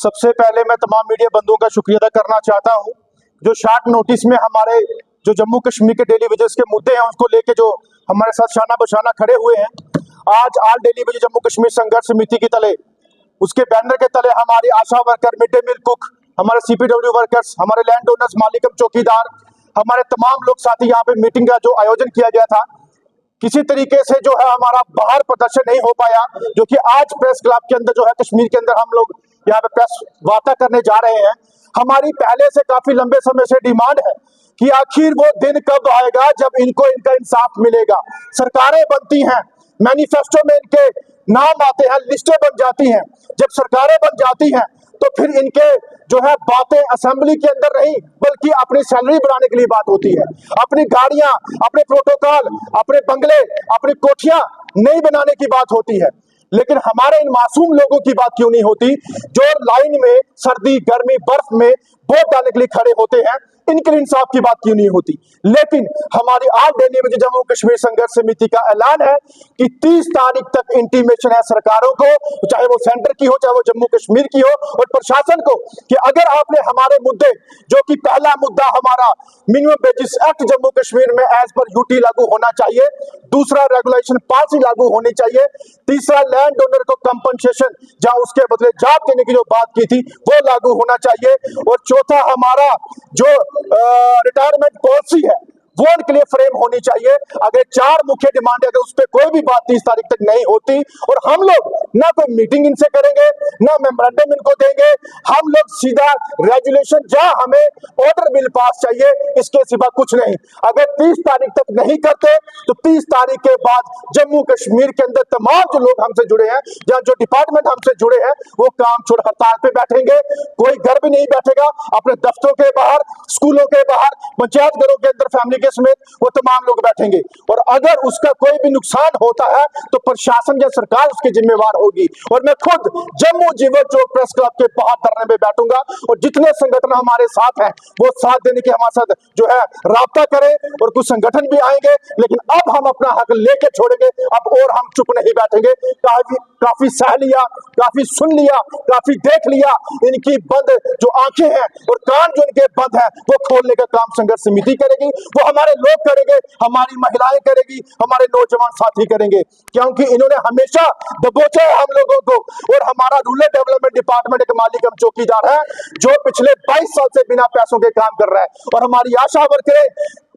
सबसे पहले मैं तमाम मीडिया बंधुओं का शुक्रिया अदा करना चाहता हूं, जो शॉर्ट नोटिस में हमारे जो जम्मू कश्मीर के डेली वेजेस के मुद्दे हैं उसको लेके जो हमारे साथ शाना बशाना खड़े हुए हैं। आज all daily wages Jammu Kashmir Sangharsh Samiti के तले, उसके बैनर के तले हमारी Asha worker, mid day meal cook, हमारे सीपीडब्ल्यू वर्कर्स, हमारे लैंड ओनर्स, मालिकम चौकीदार, हमारे तमाम लोग साथी यहाँ पे मीटिंग का जो आयोजन किया गया था, किसी तरीके से जो है हमारा बाहर प्रदर्शन नहीं हो पाया, जो कि आज प्रेस क्लब के अंदर जो है कश्मीर के अंदर हम लोग यहाँ पे प्रेस वार्ता करने जा रहे हैं। हमारी पहले से काफी लंबे समय से डिमांड है कि आखिर वो दिन कब आएगा जब इनको इनका इंसाफ मिलेगा। सरकारें बनती हैं, मैनिफेस्टो में इनके नाम आते हैं, लिस्टें बन जाती हैं। जब सरकारें बन जाती हैं तो फिर इनके जो है बातें असेंबली के अंदर नहीं बल्कि अपनी सैलरी बढ़ाने के लिए बात होती है। अपनी गाड़ियां, अपने प्रोटोकॉल, अपने बंगले, अपनी कोठियां नहीं बनाने की बात होती है। लेकिन हमारे इन मासूम लोगों की बात क्यों नहीं होती जो लाइन में सर्दी, गर्मी, बर्फ में वोट डालने के लिए खड़े होते हैं? इनके लिए इंसाफ की बात क्यों नहीं होती? लेकिन हमारी आज डेली वेजेस जम्मू कश्मीर संघर्ष समिति का ऐलान है कि 30 तारीख तक इंटीमेशन है सरकारों को, चाहे वो सेंटर की हो चाहे वो जम्मू कश्मीर की हो, और प्रशासन को, कि अगर आपने हमारे मुद्दे, जो कि पहला मुद्दा हमारा minimum wages act Jammu Kashmir में एज पर यूटी लागू होना चाहिए, दूसरा रेगुलेशन पास ही लागू होनी चाहिए, तीसरा लैंड ओनर को कंपनसेशन जहां उसके बदले जॉब देने की जो बात की थी वो लागू होना चाहिए, और चौथा हमारा जो रिटायरमेंट पॉलिसी है वो उनके लिए फ्रेम होनी चाहिए। अगर 4 मुख्य डिमांड है, अगर उस पर कोई भी बात 30 तारीख तक नहीं होती और हम लोग ना कोई मीटिंग इनसे करेंगे ना मेमोरेंडम इनको देंगे, हम लोग सीधा रेजुलेशन जहां हमें ऑर्डर बिल पास चाहिए, इसके सिवा कुछ नहीं। अगर 30 तारीख तक नहीं करते तो 30 तारीख के बाद जम्मू कश्मीर के अंदर तमाम जो लोग हमसे जुड़े हैं, जहां जो डिपार्टमेंट हमसे जुड़े हैं, वो काम छोड़ हड़ताल पे बैठेंगे। कोई घर भी नहीं बैठेगा, अपने दफ्तरों के बाहर, स्कूलों के बाहर, पंचायत घरों के अंदर फैमिली के समेत वो तमाम लोग बैठेंगे। और अगर उसका कोई भी नुकसान होता है तो प्रशासन या सरकार उसकी जिम्मेवार होगी। और मैं खुद जम्मू जीवन चौक प्रेस क्लब के बाहर धरने में बैठूंगा, और जितने संगठन हमारे साथ हैं वो साथ देने के हमारे साथ जो है राब्ता करें, और कुछ संगठन भी आएंगे। लेकिन अब हम अपना हक लेके छोड़ेंगे, अब और हम चुप नहीं बैठेंगे। काफी सह लिया, काफी सुन लिया, काफी देख लिया, इनकी बंद जो आंखें हैं और कान जो इनके बंद हैं वो खोलने का काम संघर्ष समिति करेगी, वो हमारे लोग करेंगे, हमारी महिलाएं करेगी, हमारे नौजवान साथी करेंगे, क्योंकि इन्होंने हमेशा दबोचा है हम लोगों को। और हमारा रूरल डेवलपमेंट डिपार्टमेंट एक मालिकम चौकीदार है जो पिछले 22 साल से बिना पैसों के काम कर रहा है, और हमारी आशा वर्करें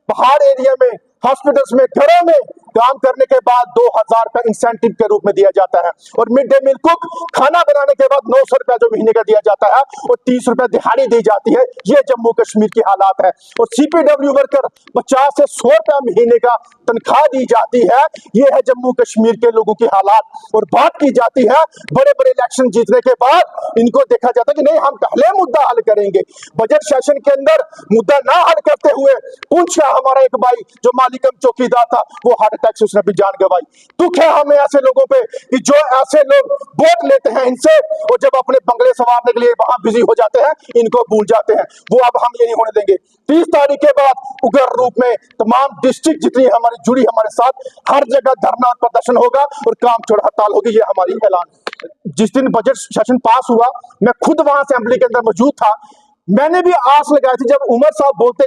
पहाड़ एरिया में, हॉस्पिटल्स में, घरों में काम करने के बाद 2000 रुपए इंसेंटिव के रूप में दिया जाता है, और मिड डे मील कुक खाना बनाने के बाद 900 रुपया जो महीने का दिया जाता है, और 30 रुपया दिहाड़ी दी जाती है। ये जम्मू कश्मीर की हालात है। और सीपीडब्ल्यू वर्कर 50 से 100 रुपया महीने का तनख्वाह दी जाती है। ये है जम्मू कश्मीर के लोगों की हालात। और बात की जाती है बड़े बड़े इलेक्शन जीतने के बाद इनको देखा जाता है कि नहीं, हम पहले मुद्दा हल करेंगे। बजट सेशन के अंदर मुद्दा ना हल करते हुए पूछ का हमारा एक भाई जो मालिकम चौकीदार था वो हार्ट अटैक से उसने भी जान गंवाई। दुख है हमें ऐसे लोगों पे कि जो ऐसे लोग वोट लेते हैं इनसे, और जब अपने बंगले संवारने के लिए वहां बिजी हो जाते हैं इनको भूल जाते हैं। वो अब हम ये नहीं होने देंगे। 30 तारीख के बाद उग्र रूप में तमाम डिस्ट्रिक्ट जितनी हमारी जुड़ी हमारे साथ, हर जगह धरना प्रदर्शन होगा और काम छोड़ हड़ताल होगी। ये हमारी ऐलान है। जिस दिन बजट सेशन पास हुआ मैं खुद वहां असेंबली के अंदर मौजूद था। मैंने भी आस लगाई थी जब उमर साहब बोलते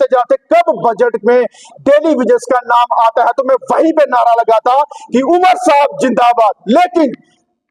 जाते कब बजट में डेली वेजेस का नाम आता है, तो मैं वहीं पे नारा लगाता कि उमर साहब जिंदाबाद। लेकिन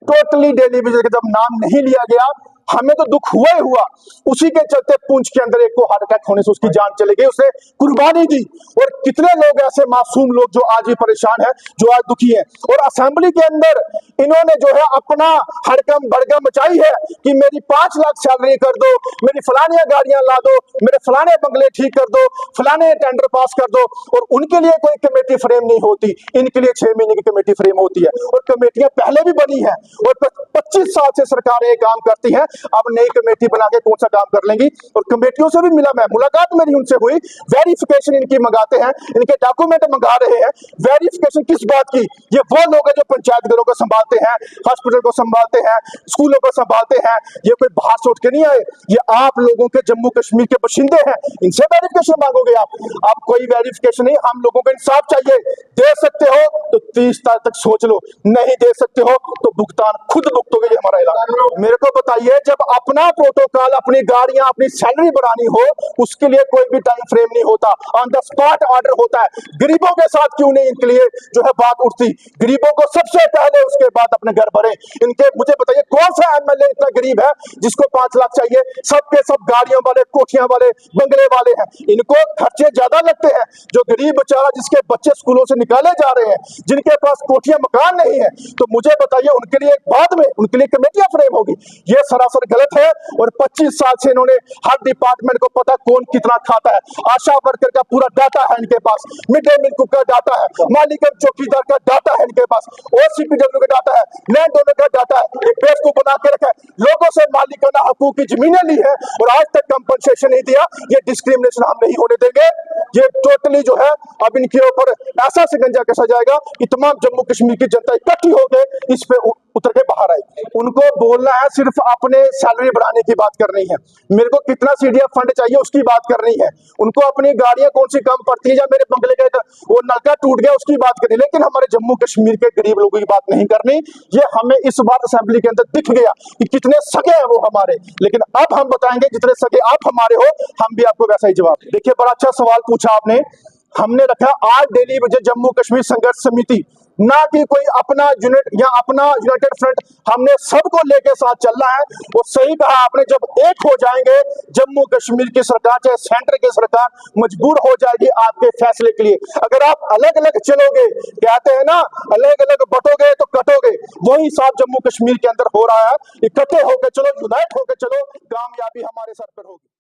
टोटली डेली वेजेस का जब नाम नहीं लिया गया, हमें तो दुख हुआ ही हुआ। उसी के चलते पुंछ के अंदर एक को हार्ट अटैक होने से उसकी जान चली गई, उसने कुर्बानी दी। और कितने लोग ऐसे मासूम लोग जो आज भी परेशान हैं, जो आज दुखी हैं। और असेंबली के अंदर इन्होंने जो है अपना हड़कम भड़कम मचाई है कि मेरी 5 लाख सैलरी कर दो, मेरी फलानी गाड़ियां ला दो, मेरे फलाने बंगले ठीक कर दो, फलाने टेंडर पास कर दो। और उनके लिए कोई कमेटी फ्रेम नहीं होती, इनके लिए 6 महीने की कमेटी फ्रेम होती है। और कमेटियां पहले भी बनी है और 25 साल से सरकारें काम करती है। अब नई कमेटी बना के कौन सा काम कर लेंगी? और कमेटियों से भी मिला, मैं मुलाकात मेरी उनसे हुई, वेरिफिकेशन इनकी मंगाते हैं, इनके डॉक्यूमेंट मंगा रहे हैं। वेरिफिकेशन किस बात की? ये वो लोग हैं जो पंचायत घरों को संभालते हैं, हॉस्पिटल को संभालते हैं, स्कूलों को संभालते हैं। ये कोई बाहर से उठ के नहीं आए, ये आप लोगों के जम्मू कश्मीर के बशिंदे हैं। इनसे वेरिफिकेशन मांगोगे आप कोई वेरिफिकेशन नहीं। हम लोगों को इंसाफ चाहिए। दे सकते हो तो 30 तारीख तक सोच लो, नहीं दे सकते हो तो भुगतान खुद भुगतोगे। ये हमारा ऐलान। मेरे को बताइए जब अपना प्रोटोकॉल, अपनी गाड़ियां, अपनी सैलरी बढ़ानी हो, उसके लिए कोई भी टाइम फ्रेम नहीं होता, ऑन द स्पॉट ऑर्डर होता है। गरीबों के साथ क्यों नहीं इनके लिए जो है बात उठती? गरीबों को सबसे पहले, उसके बाद अपने घर भरे। इनके मुझे बताइए कौन सा एमएलए इतना गरीब है जिसको 5 लाख चाहिए? सबके सब गाड़ियों वाले, कोठियां वाले, बंगले वाले हैं। इनको खर्चे ज्यादा लगते हैं। जो गरीब बेचारा, जिसके बच्चे स्कूलों से निकाले जा रहे हैं, जिनके पास कोठियां, मकान नहीं है, तो मुझे बताइए उनके लिए बाद में उनके लिए कमेटियां फ्रेम होगी? ये सरासर गलत है। और 25 साल से इन्होंने हर डिपार्टमेंट को पता कौन कितना खाता है। आशा वर्कर का पूरा डाटा है इनके पास, मिड डे मील कुक का डाटा है, मालिक चौकीदार का डाटा है इनके पास, OCPW का डाटा है, लैंड ओनर का डाटा है। एक पेज को बना के रखा है, लोगों से मालिकाना हकूक की जमीनें ली है और आज तक कंपनसेशन नहीं दिया। ये डिस्क्रिमिनेशन हम नहीं होने देंगे। ये टोटली जो है अब इनके ऊपर ऐसा शिकंजा कसा जाएगा कि तमाम जम्मू कश्मीर की जनता इकट्ठी होकर इस पे उतर के बाहर आए। उनको बोलना है सिर्फ अपने सैलरी बढ़ाने की बात करनी है, मेरे को कितना CDF फंड चाहिए उसकी बात करनी है, उनको अपनी गाड़ियां कौन सी कम पड़ती है या मेरे बंगले का वो नलका टूट गया उसकी बात करनी, लेकिन हमारे जम्मू कश्मीर के गरीब लोगों की बात नहीं करनी। ये हमें इस बार असेंबली के अंदर दिख गया कि कितने सगे हैं वो हमारे, लेकिन अब हम बताएंगे जितने सगे आप हमारे हो, हम भी आपको वैसा ही जवाब। देखिए बड़ा अच्छा सवाल पूछा आपने। हमने रखा आज डेली विजय जम्मू कश्मीर संघर्ष समिति, ना कि कोई अपना यूनिट या अपना यूनाइटेड फ्रंट, हमने सबको लेके साथ चलना है। और सही कहा आपने, जब एक हो जाएंगे जम्मू कश्मीर की सरकार, चाहे सेंटर की सरकार, मजबूर हो जाएगी आपके फैसले के लिए। अगर आप अलग अलग चलोगे, कहते हैं ना अलग अलग बटोगे तो कटोगे, वही हिसाब जम्मू कश्मीर के अंदर हो रहा है। इकट्ठे होकर चलो, यूनाइट होकर चलो, कामयाबी हमारे सर पर होगी।